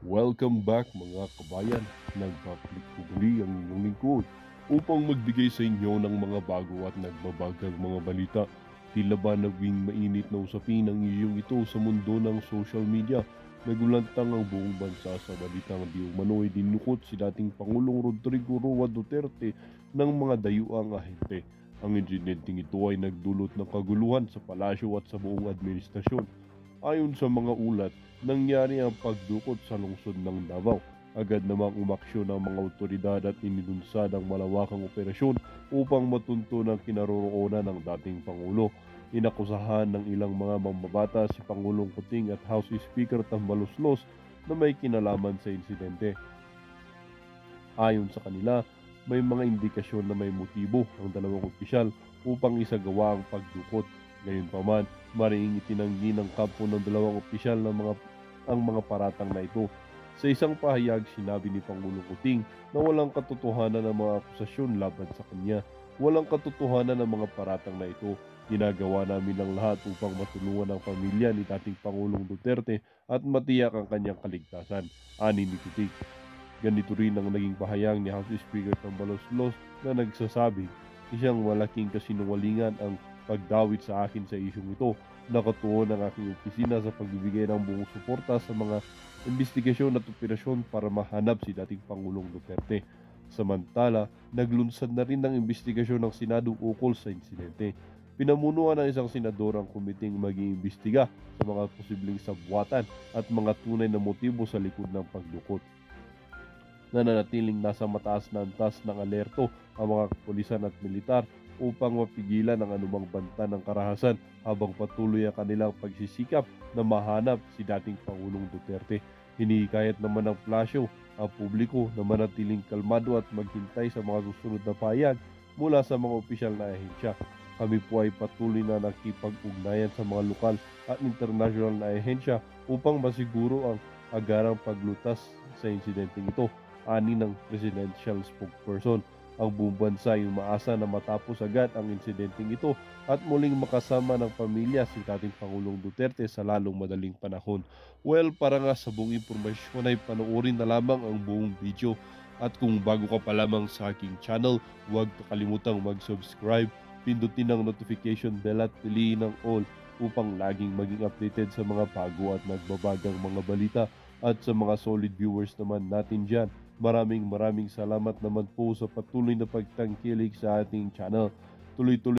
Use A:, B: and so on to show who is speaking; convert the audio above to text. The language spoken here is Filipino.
A: Welcome back mga kabayan. Nagbabalik po muli ang inyong lingkod upang magbigay sa inyo ng mga bago at nagbabagang mga balita. Tila ba naging mainit na usapin ang isyong ito sa mundo ng social media. Nagulantang ang buong bansa sa balitang di umano'y dinukot si dating Pangulong Rodrigo Roa Duterte ng mga dayuang ahente. Ang insidenteng ito ay nagdulot ng kaguluhan sa palasyo at sa buong administrasyon. Ayon sa mga ulat, nangyari ang pagdukot sa lungsod ng Davao. Agad namang umaksyon ng mga otoridad at inilunsad ang malawakang operasyon upang matunton ang kinaroroonan ng dating Pangulo. Inakusahan ng ilang mga mamabata si Pangulong Kuting at House Speaker Tambaloslos na may kinalaman sa insidente. Ayon sa kanila, may mga indikasyon na may motibo ang dalawang opisyal upang isagawa ang pagdukot. Gayunpaman, maring itinanggi ng kampo ng dalawang opisyal ang mga paratang na ito. Sa isang pahayag, sinabi ni Pangulong Kuting na walang katotohanan ng mga akusasyon laban sa kanya. Walang katotohanan ng mga paratang na ito. Ginagawa namin ang lahat upang matulungan ang pamilya ni dating Pangulong Duterte at matiyak ang kanyang kaligtasan, ani ni Kuting. Ganito rin ang naging pahayag ni House Speaker Tambaloslos na nagsasabi, isang malaking kasinungalingan ang pagdawit sa akin sa isyong ito. Nakatuon ang aking opisina sa pagbibigay ng buong suporta sa mga investigasyon at operasyon para mahanap si dating Pangulong Duterte. Samantala, naglunsad na rin ng investigasyon ng Senado ukol sa insidente. Pinamunuan ng isang senador ang komiting mag-iimbestiga sa mga posibleng sabwatan at mga tunay na motibo sa likod ng pagdukot. Nananatiling nasa mataas na antas ng alerto ang mga kapulisan at militar upang mapigilan ang anumang banta ng karahasan habang patuloy ang kanilang pagsisikap na mahanap si dating Pangulong Duterte. Hinihikayat naman ng plasyo ang publiko na manatiling kalmado at maghintay sa mga susunod na pahayag mula sa mga opisyal na ahensya. Kami po ay patuloy na nakipag-ugnayan sa mga lokal at international na ahensya upang masiguro ang agarang paglutas sa insidenteng ito, ani ng presidential spokesperson. Ang buong bansa ay umaasa na matapos agad ang insidenteng ito at muling makasama ng pamilya si dating Pangulong Duterte sa lalong madaling panahon. Well, para nga sa buong impormasyon ay panoorin na lamang ang buong video. At kung bago ka pa lamang sa aking channel, huwag kakalimutang mag-subscribe, pindutin ang notification bell at piliin ang all upang laging maging updated sa mga bago at nagbabagang mga balita. At sa mga solid viewers naman natin dyan, maraming salamat naman po sa patuloy na pagtangkilik sa ating channel. Tuloy-tuloy